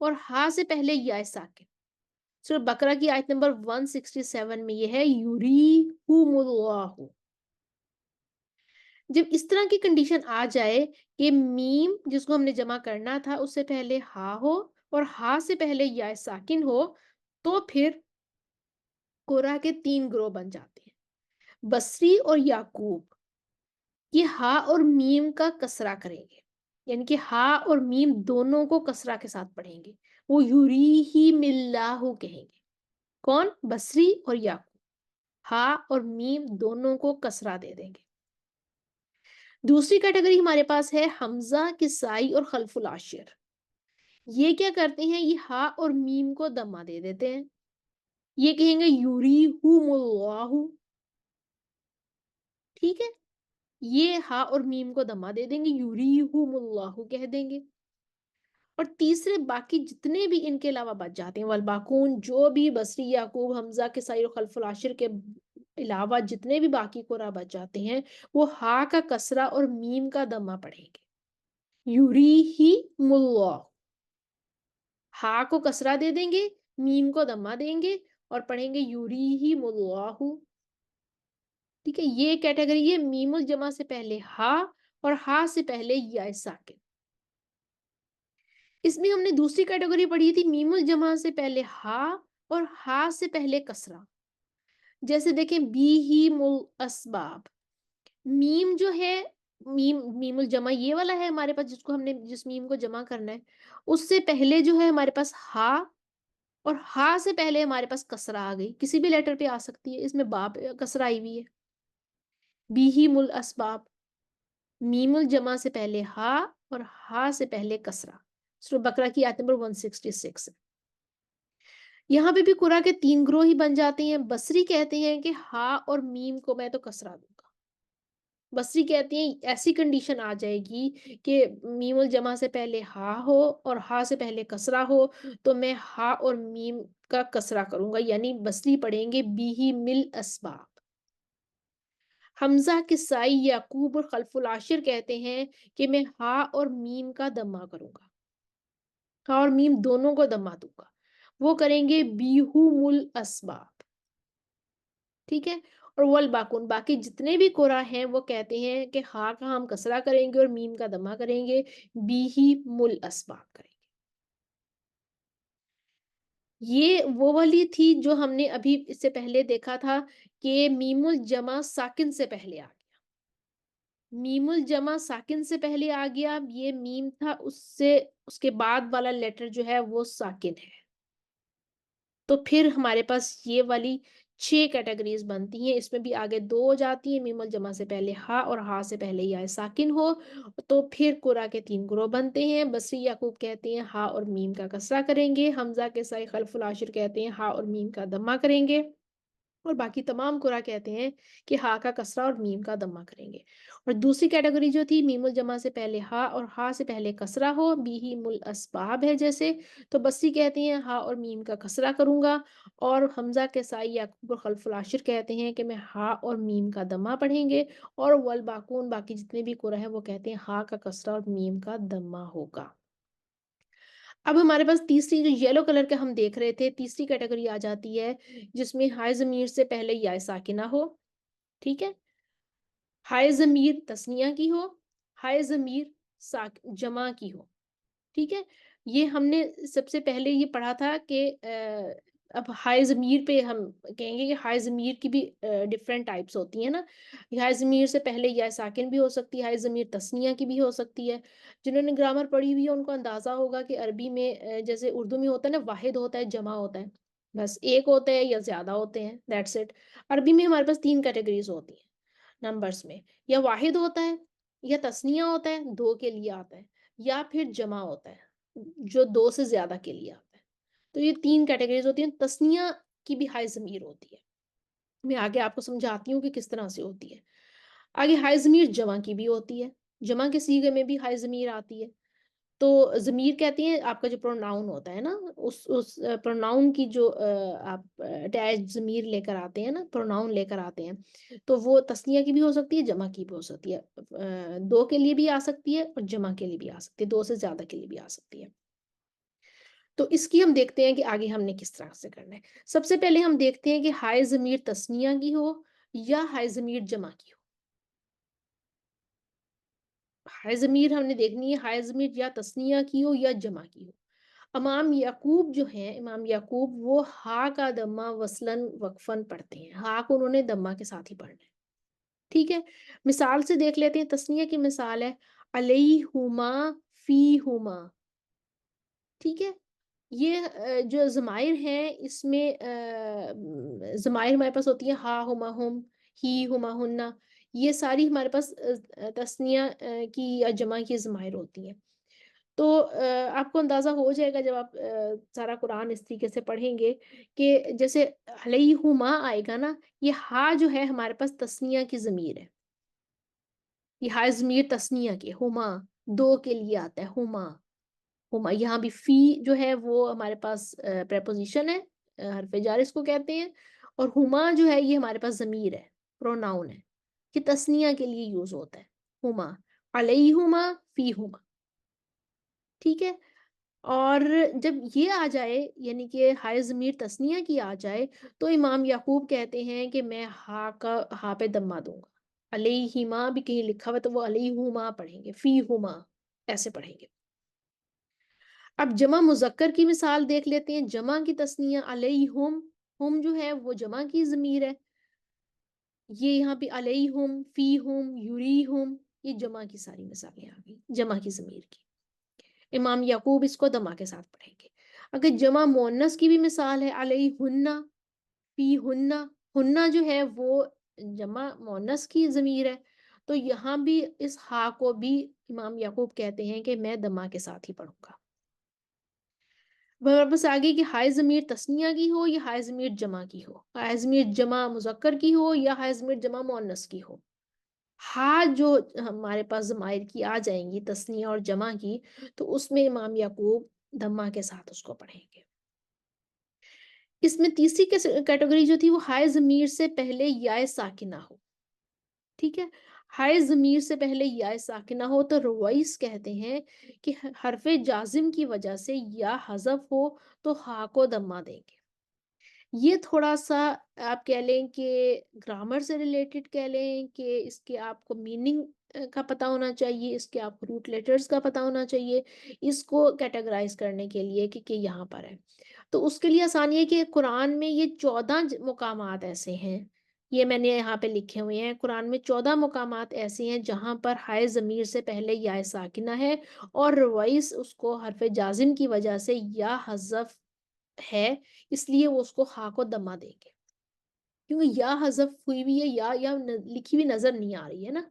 اور ہا سے پہلے یا ساکن. سورہ بقرہ کی آیت نمبر 167 میں یہ ہے یوریہم اللہ. جب اس طرح کی کنڈیشن آ جائے کہ میم جس کو ہم نے جمع کرنا تھا اس سے پہلے ہا ہو اور ہا سے پہلے یا ساکن ہو، تو پھر قرا کے 3 گروہ بن جاتے ہیں. بصری اور یعقوب یہ ہا اور میم کا کسرہ کریں گے، یعنی کہ ہا اور میم دونوں کو کسرہ کے ساتھ پڑھیں گے. وہ یوریہم اللہ کہیں گے. کون؟ بصری اور یعقوب. ہا اور میم دونوں کو کسرہ دے دیں گے. دوسری کیٹیگری ہمارے پاس ہے حمزہ، کسائی اور خلف العاشر. یہ کیا کرتے ہیں؟ یہ ہا اور میم کو دمہ دے دیتے ہیں. یہ کہیں گے یوریہم اللہ. ٹھیک ہے، یہ ہا اور میم کو دمہ دے دیں گے، یوریہم اللہ کہہ دیں گے. اور تیسرے باقی جتنے بھی ان کے علاوہ بچ جاتے ہیں والباقون، جو بھی بصری، یعقوب، حمزہ، کسائی اور خلف العاشر کے علاوہ جتنے بھی باقی قرآ بچ جاتے ہیں، وہ ہا کا کسرہ اور میم کا دمہ پڑھیں گے. یوریہم اللہ. ہا کو کسرہ دے دیں گے، میم کو دمہ دیں گے اور پڑھیں گے یوریہم اللہ. ٹھیک ہے، یہ کیٹیگری ہے میم الجمع سے پہلے ہا اور ہا سے پہلے یا ساکن. اس میں ہم نے دوسری کیٹیگری پڑھی تھی میم الجمع سے پہلے ہا اور ہا سے پہلے کسرہ. جیسے دیکھیں بیہم الاسباب. میم جو ہے، میم الجمع یہ والا ہے ہمارے پاس جس کو ہم نے جس میم کو جمع کرنا ہے، اس سے پہلے جو ہے ہمارے پاس ہا اور ہا سے پہلے ہمارے پاس کسرہ آ گئی، کسی بھی لیٹر پہ آ سکتی ہے. اس میں باپ کسرہ آئی ہوئی ہے. بیہم الاسباب، میم الجمع سے پہلے ہا اور ہا سے پہلے کسرہ. سورہ بقرہ کی آیت نمبر 166 ہے. یہاں پہ بھی قرآ کے 3 گروہ ہی بن جاتے ہیں. بصری کہتے ہیں کہ ہا اور میم کو میں تو کسرہ دوں گا. بصری کہتے ہیں ایسی کنڈیشن آ جائے گی کہ میم الجمع سے پہلے ہا ہو اور ہا سے پہلے کسرہ ہو تو میں ہا اور میم کا کسرہ کروں گا، یعنی بصری پڑھیں گے بیہم الاسباب. حمزہ، کسائی، یعقوب اور خلف العاشر کہتے ہیں کہ میں ہا اور میم کا دمہ کروں گا. ہا اور میم دونوں کو دمہ دوں گا. وہ کریں گے بیہم الاسباب. ٹھیک ہے. اور والباقون، باقی جتنے بھی قرآ ہیں وہ کہتے ہیں کہ ہا کا ہم کسرہ کریں گے اور میم کا دمہ کریں گے، بیہم الاسباب کریں گے. یہ وہ والی تھی جو ہم نے ابھی اس سے پہلے دیکھا تھا کہ میم الجمع ساکن سے پہلے آ گیا. میم الجمع ساکن سے پہلے آ گیا، یہ میم تھا، اس کے بعد والا لیٹر جو ہے وہ ساکن ہے. تو پھر ہمارے پاس یہ والی 6 کیٹیگریز بنتی ہیں. اس میں بھی آگے 2 ہو جاتی ہیں، میم الجمع سے پہلے ہا اور ہا سے پہلے یا ساکن ہو. تو پھر قرآ کے 3 گروہ بنتے ہیں. بصری، یعقوب کہتے ہیں ہا اور میم کا کسرہ کریں گے. حمزہ، کسائی، خلف العاشر کہتے ہیں ہا اور میم کا دمہ کریں گے. اور باقی تمام قرآ کہتے ہیں کہ ہا کا کسرہ اور میم کا دمہ کریں گے. اور دوسری کیٹیگری جو تھی میم الجمع سے پہلے ہا اور ہا سے پہلے کسرہ ہو، بیہم الاسباب ہے جیسے، تو بصری کہتے ہیں ہا اور میم کا کسرہ کروں گا. اور حمزہ، کسائی، یعقوب اور خلف العاشر کہتے ہیں کہ میں ہا اور میم کا دمہ پڑھیں گے. اور والباقون، باقی جتنے بھی قرآ ہیں وہ کہتے ہیں ہا کا کسرہ اور میم کا دمہ ہوگا. اب ہمارے پاس تیسری جو یلو کلر کے ہم دیکھ رہے تھے، تیسری کیٹیگری آ جاتی ہے جس میں ہائے ضمیر سے پہلے یا ساکنہ ہو. ٹھیک ہے، ہائے ضمیر تثنیہ کی ہو، ہائے ضمیر جمع کی ہو. ٹھیک ہے، یہ ہم نے سب سے پہلے یہ پڑھا تھا کہ اب ہائے ضمیر پہ ہم کہیں گے کہ ہائے ضمیر کی بھی ڈفرینٹ ٹائپس ہوتی ہیں نا. ہائے ضمیر سے پہلے یا ساکن بھی ہو سکتی ہے، ہائے ضمیر تثنیہ کی بھی ہو سکتی ہے. جنہوں نے گرامر پڑھی ہوئی ہے ان کو اندازہ ہوگا کہ عربی میں جیسے اردو میں ہوتا ہے نا، واحد ہوتا ہے، جمع ہوتا ہے، بس ایک ہوتا ہے یا زیادہ ہوتے ہیں، دیٹس اٹ. عربی میں ہمارے پاس 3 کیٹیگریز ہوتی ہیں نمبرز میں، یا واحد ہوتا ہے، یا تثنیہ ہوتا ہے 2 کے لیے آتا ہے، یا پھر جمع ہوتا ہے جو 2 سے زیادہ کے لیے آتا ہے. تو یہ 3 کیٹیگریز ہوتی ہیں. تثنیہ کی بھی ہائے ضمیر ہوتی ہے، میں آگے آپ کو سمجھاتی ہوں کہ کس طرح سے ہوتی ہے. آگے ہائے ضمیر جمع کی بھی ہوتی ہے، جمع کے صیغے میں بھی ہائے ضمیر آتی ہے. تو ضمیر کہتے ہیں آپ کا جو پروناؤن ہوتا ہے نا، اس پروناؤن کی جو آپ اٹیچ ضمیر لے کر آتے ہیں نا، پروناؤن لے کر آتے ہیں، تو وہ تثنیہ کی بھی ہو سکتی ہے، جمع کی بھی ہو سکتی ہے. 2 کے لیے بھی آ سکتی ہے اور جمع کے لیے بھی آ سکتی ہے، 2 سے زیادہ کے لیے بھی آ سکتی ہے. تو اس کی ہم دیکھتے ہیں کہ آگے ہم نے کس طرح سے کرنا ہے۔ سب سے پہلے ہم دیکھتے ہیں کہ ہائے ضمیر تثنیہ کی ہو یا ہائے ضمیر جمع کی ہو۔ ہائے ضمیر ہم نے دیکھنی ہے ہائے ضمیر یا تثنیہ کی ہو یا جمع کی ہو۔ امام یعقوب جو ہیں، امام یعقوب وہ ہا کا دمہ وصلاً وقفاً پڑھتے ہیں، ہا کو انہوں نے دمہ کے ساتھ ہی پڑھنا ہے، ٹھیک ہے۔ مثال سے دیکھ لیتے ہیں، تثنیہ کی مثال ہے علیہما فیہما، ٹھیک ہے۔ یہ جو ضمائر ہیں اس میں ضمائر ہمارے پاس ہوتی ہیں ہا ہما ہم، ہی ہما ہننا، یہ ساری ہمارے پاس تثنیہ کی یا جمع کی ضمائر ہوتی ہیں۔ تو آپ کو اندازہ ہو جائے گا جب آپ سارا قرآن اس طریقے سے پڑھیں گے کہ جیسے علیہما آئے گا نا، یہ ہا جو ہے ہمارے پاس تثنیہ کی ضمیر ہے، یہ ہا ضمیر تثنیہ کی ہما، دو کے لیے آتا ہے ہما، ہما۔ یہاں بھی فی جو ہے وہ ہمارے پاس پریپوزیشن ہے، حرف جار اس کو کہتے ہیں، اور ہما جو ہے یہ ہمارے پاس ضمیر ہے، پروناؤن ہے، یہ تثنیہ کے لیے یوز ہوتا ہے، ہما علیہما فی ہما، ٹھیک ہے۔ اور جب یہ آ جائے یعنی کہ ہائے ضمیر تثنیہ کی آ جائے تو امام یعقوب کہتے ہیں کہ میں ہا پہ دمہ دوں گا، علیہما بھی کہیں لکھا ہوا تو وہ علیہما پڑھیں گے، فی ہما ایسے پڑھیں گے۔ اب جمع مذکر کی مثال دیکھ لیتے ہیں، جمع کی تثنیہ علیہم، ہم جو ہے وہ جمع کی ضمیر ہے، یہ یہاں پہ علیہم فیہم یریہم، یہ جمع کی ساری مثالیں آ گئی جمع کی ضمیر کی، امام یعقوب اس کو دمہ کے ساتھ پڑھیں گے۔ اگر جمع مؤنث کی بھی مثال ہے علیہن فی ہننا، ہننا جو ہے وہ جمع مؤنث کی ضمیر ہے، تو یہاں بھی اس ہا کو بھی امام یعقوب کہتے ہیں کہ میں دمہ کے ساتھ ہی پڑھوں گا۔ بس آگے کہ ہائے ضمیر تثنیہ کی ہو یا ہائے ضمیر جمع کی ہو، ہائے ضمیر جمع مذکر کی ہو یا ہائے ضمیر جمع مؤنث کی ہو، ہا جو ہمارے پاس ضمائر کی آ جائیں گی تثنیہ اور جمع کی، تو اس میں امام یعقوب دمہ کے ساتھ اس کو پڑھیں گے۔ اس میں تیسری کیٹیگری جو تھی وہ ہائے ضمیر سے پہلے یا ساکنہ ہو، ٹھیک ہے۔ ہائے ضمیر سے پہلے یا ساکنہ ہو تو روائس کہتے ہیں کہ حرف جازم کی وجہ سے یا حذف ہو تو ہا کو دمہ دیں گے۔ یہ تھوڑا سا آپ کہہ لیں کہ گرامر سے ریلیٹڈ کہہ لیں کہ اس کے آپ کو میننگ کا پتہ ہونا چاہیے، اس کے آپ کو روٹ لیٹرز کا پتہ ہونا چاہیے، اس کو کیٹیگرائز کرنے کے لیے کہ یہاں پر ہے۔ تو اس کے لیے آسانی ہے کہ قرآن میں یہ 14 مقامات ایسے ہیں، یہ میں نے یہاں پہ لکھے ہوئے ہیں، قرآن میں 14 مقامات ایسے ہیں جہاں پر ہائے ضمیر سے پہلے یا ساکنہ ہے اور روائس اس کو حرف جازم کی وجہ سے یا حذف ہے، اس لیے وہ اس کو ہا کو دمہ دیں گے، کیونکہ یا حذف ہوئی ہوئی ہے، یا لکھی ہوئی نظر نہیں آ رہی ہے نا۔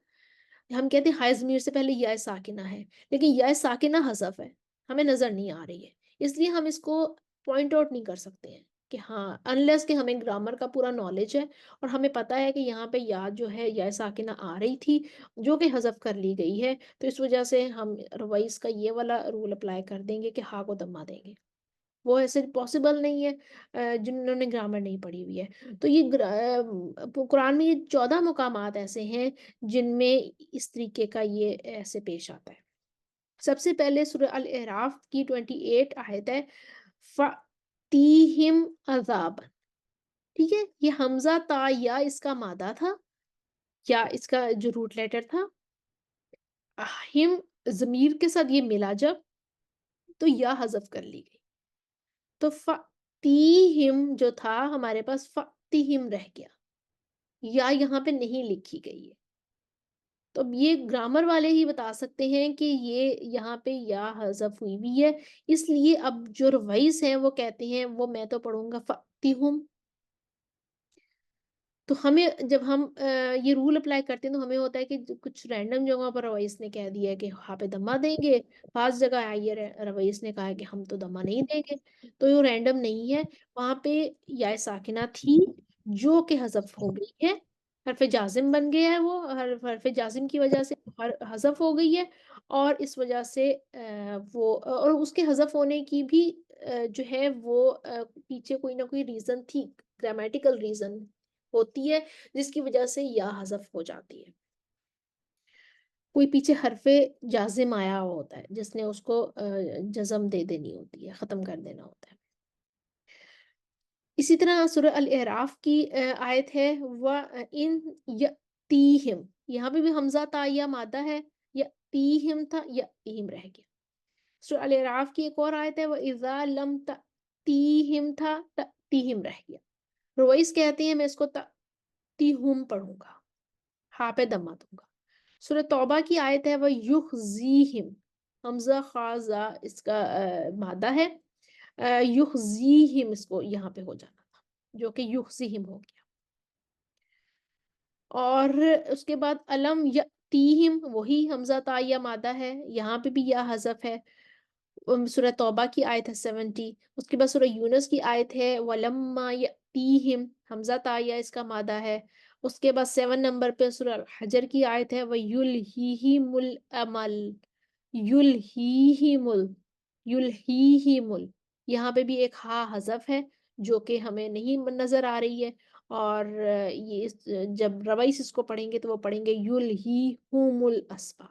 ہم کہتے ہیں ہائے ضمیر سے پہلے یا ساکنہ ہے، لیکن یا ساکنہ حذف ہے، ہمیں نظر نہیں آ رہی ہے، اس لیے ہم اس کو پوائنٹ آؤٹ نہیں کر سکتے ہیں کہ ہاں انلیس کہ ہمیں گرامر کا پورا نالج ہے اور ہمیں پتہ ہے کہ یہاں پہ یا جو ہے یا ساکنہ آ رہی تھی جو کہ حذف کر لی گئی ہے، تو اس وجہ سے ہم روائس کا یہ والا رول اپلائی کر دیں گے کہ ہا کو دمہ دیں گے، وہ ایسے پاسبل نہیں ہے جنہوں نے گرامر نہیں پڑھی ہوئی ہے۔ تو یہ قرآن میں یہ 14 مقامات ایسے ہیں جن میں اس طریقے کا یہ ایسے پیش آتا ہے۔ سب سے پہلے سورہ الاعراف کی 28 آیت ہے فَأْتِیہِمْ عَذَابًا، ٹھیک ہے۔ یہ حمزہ تا یا اس کا مادہ تھا یا اس کا جو روٹ لیٹر تھا، ہم ضمیر کے ساتھ یہ ملا جب تو یا حذف کر لی گئی، تو فَأْتِیہِم جو تھا ہمارے پاس فَأْتِیہِم رہ گیا، یا یہاں پہ نہیں لکھی گئی ہے، تو اب یہ گرامر والے ہی بتا سکتے ہیں کہ یہ یہاں پہ یا حذف ہوئی بھی ہے، اس لیے اب جو روائس ہیں وہ کہتے ہیں وہ میں تو پڑھوں گا فَأْتِیہُم۔ تو ہمیں جب ہم یہ رول اپلائی کرتے ہیں تو ہمیں ہوتا ہے کہ کچھ رینڈم جگہوں پر رویس نے کہہ دیا ہے کہ ہاں پہ دمہ دیں گے، خاص جگہ آئی ہے رویس نے کہا ہے کہ ہم تو دمہ نہیں دیں گے، تو یہ رینڈم نہیں ہے، وہاں پہ یا ساکنہ تھی جو کہ حذف ہو گئی ہے، حرف جازم بن گیا ہے، وہ حرف جازم کی وجہ سے حذف ہو گئی ہے، اور اس وجہ سے وہ اور اس کے حذف ہونے کی بھی جو ہے وہ پیچھے کوئی نہ کوئی ریزن تھی، گرامیٹیکل ریزن ہوتی ہے جس کی وجہ سے یا حذف ہو جاتی ہے۔ کوئی پیچھے حرف جازم آیا ہوا ہوتا ہے جس نے اس کو جزم دے دینی ہوتی ہے، ختم کر دینا ہوتا ہے۔ اسی طرح سورہ الاعراف کی آیت ہے وَإِن يَأْتِيهِمْ، یہاں پہ بھی حمزہ تا یا مادہ ہے، یَأْتِيهِمْ تھا، یَأْتِيهِمْ رہ گیا۔ سورہ الاعراف کی ایک اور آیت ہے وَإِذَا لَمْ تَأْتِيهِمْ تھا، تَأْتِيهِمْ رہ گیا۔ رویس کہتے ہیں میں اس کو تَأْتِيهُمْ پڑھوں گا، ہاں پہ دمہ دوں گا۔ سورہ توبہ کی آیت ہے وَيُخْزِيهِمْ، حمزہ خاصہ اس کا مادہ ہے، یخزیہم اس کو یہاں پہ ہو جانا تھا جو کہ یخزیہم ہو گیا۔ اور اس کے بعد علم یاتیہم، وہی حمزہ تا یا مادہ ہے، یہاں پہ بھی یا حذف ہے۔ سورہ توبہ کی آیت ہے 70۔ اس کے بعد سورہ یونس کی آیت ہے ولما یاتیہم، حمزہ تا یا اس کا مادہ ہے۔ اس کے بعد 7 نمبر پہ سورہ حجر کی آیت ہے وَيُلْهِهِمُ الْأَمَلِ، یلہیہم یلہیہم، یہاں پہ بھی ایک ہا حذف ہے جو کہ ہمیں نہیں نظر آ رہی ہے، اور جب رویس اس کو پڑھیں گے تو وہ پڑھیں گے یلہیہم الاسفا۔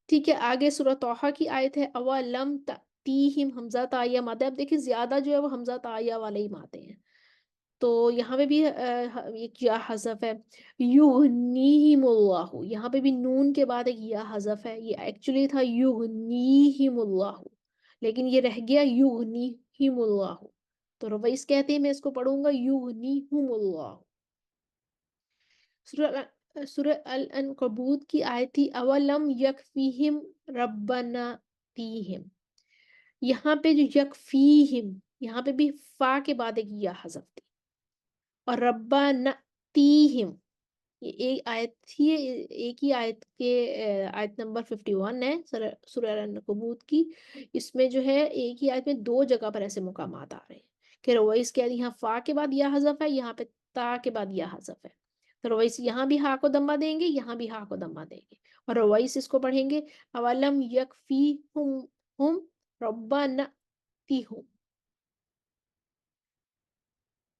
ٹھیک ہے، آگے سورہ طٰہٰ کی آیت ہے اولم تأتیہم، حمزہ تائیہ مادہ، اب دیکھیں زیادہ جو ہے وہ حمزہ تائیہ والے ہی مادے ہیں، تو یہاں پہ بھی ایک یا حذف ہے۔ یغنیہم اللہ، یہاں پہ بھی نون کے بعد ایک یا حذف ہے، یہ ایکچولی تھا یغنیہم اللہ، لیکن یہ رہ گیا یغنیہم اللہ، تو رویس کہتے ہیں میں اس کو پڑھوں گا یغنیہم اللہ۔ سورہ العنکبوت کی آیت تھی اولم یکفیہم ربنا تیہم، یہاں پہ جو یکفیہم، یہاں پہ بھی فا کے بعد ایک یا حذف تھی، اور ربنا تیہم یہ ایک آیت تھی، ایک ہی آیت کے آیت نمبر 51 ہے سورہ العنکبوت کی، اس میں جو ہے ایک ہی آیت میں 2 جگہ پر ایسے مقامات آ رہے ہیں کہ رویس کہہ رہی یہاں فا کے بعد یا حذف ہے، یہاں پہ تا کے بعد یا حذف ہے، تو رویس یہاں بھی ہا کو دمہ دیں گے، یہاں بھی ہا کو دمہ دیں گے، اور رویس اس کو پڑھیں گے اولم یکفیہم ربنا تیہم۔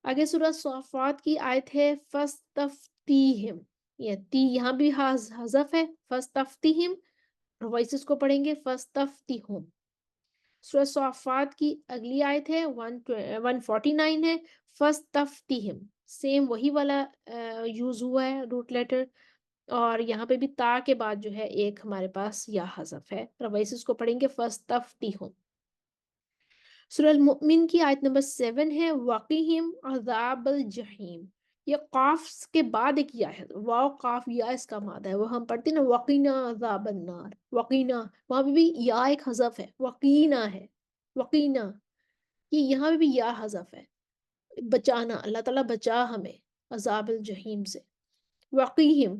آگے سورہ صافات کی آیت ہے فَاسْتَفْتِیہم، یہ تی یہاں بھی حذف ہے، فَاسْتَفْتِیہم، رویس اس کو پڑھیں گے فَاسْتَفْتِہُم۔ سورہ صافات کی اگلی آیت ہے 149 ہے فَاسْتَفْتِہم، سیم وہی والا یوز ہوا ہے روٹ لیٹر، اور یہاں پہ بھی تا کے بعد جو ہے ایک ہمارے پاس یا حذف ہے، رویس اس کو پڑھیں گے فَاسْتَفْتِہُم۔ سورہ المؤمن کی آیت نمبر 7 ہے وَقِہِمْ عَذَابَ الْجَحِيمِ، یہ قاف کے بعد ایک یا ہے، واو قاف یا اس کا مادہ ہے، وہ ہم پڑھتے ہیں نا وَقِنَا عَذَابَ النَّارِ، وَقِنَا، وہاں پہ بھی یا ایک حذف ہے، وَقِینَا ہے، وَقِینَا، یہ یہاں پہ بھی یا حذف ہے، بچانا، اللہ تعالیٰ بچا ہمیں عذاب الجحیم سے، وَقِہِمْ،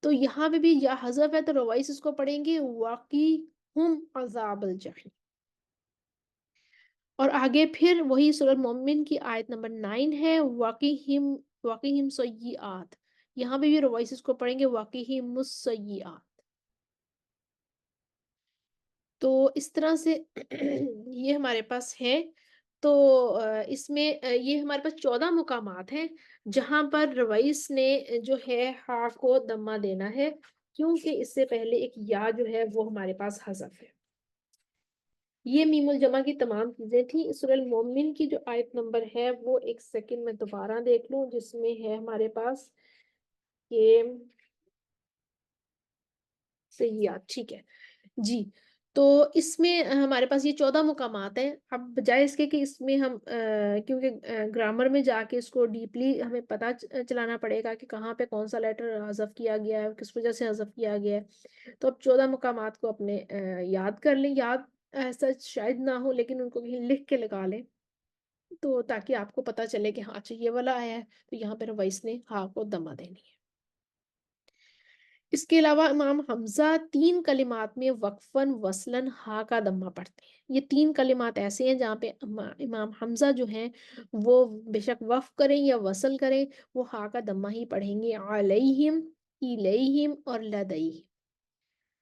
تو یہاں پہ بھی یا حذف ہے، تو روائس اس کو پڑھیں گے وَقِہُمْ عَذَابَ الجحیم۔ اور آگے پھر وہی سورہ المؤمن کی آیت نمبر 9 ہے وَقِہِمْ سَیِّئَاتِ، یہاں پہ بھی روائسز کو پڑھیں گے وَقِہِمُ السَّیِّئَاتِ۔ تو اس طرح سے یہ ہمارے پاس ہے، تو اس میں یہ ہمارے پاس 14 مقامات ہیں جہاں پر روائس نے جو ہے ہا کو دمہ دینا ہے، کیونکہ اس سے پہلے ایک یا جو ہے وہ ہمارے پاس حذف ہے۔ یہ میم الجمع کی تمام چیزیں تھیں۔ سورہ المومن کی جو آیت نمبر ہے وہ ایک سیکنڈ میں دوبارہ دیکھ لوں، جس میں ہے ہمارے پاس یہ سیئات، ٹھیک ہے جی، تو اس میں ہمارے پاس یہ 14 مقامات ہیں۔ اب بجائے اس کے کہ اس میں ہم کیونکہ گرامر میں جا کے اس کو ڈیپلی ہمیں پتہ چلانا پڑے گا کہ کہاں پہ کون سا لیٹر حذف کیا گیا ہے، کس وجہ سے حذف کیا گیا ہے، تو اب 14 مقامات کو اپنے یاد کر لیں، یاد ایسا شاید نہ ہو لیکن ان کو کہیں لکھ کے لگا لیں، تو تاکہ آپ کو پتہ چلے کہ ہاں اچھا یہ والا آیا ہے تو یہاں پہ رویس نے ہاں کو دمہ دینی ہے۔ اس کے علاوہ امام حمزہ 3 کلمات میں وقفاً وصلاً ہا کا دمہ پڑھتے ہیں۔ یہ 3 کلمات ایسے ہیں جہاں پہ امام حمزہ جو ہیں وہ بے شک وقف کریں یا وصل کریں وہ ہا کا دمہ ہی پڑھیں گے، علیہم، الیہم اور لدیہم۔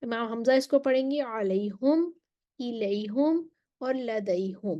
امام حمزہ اس کو پڑھیں گے علیہم، الیہم اور لدیہم۔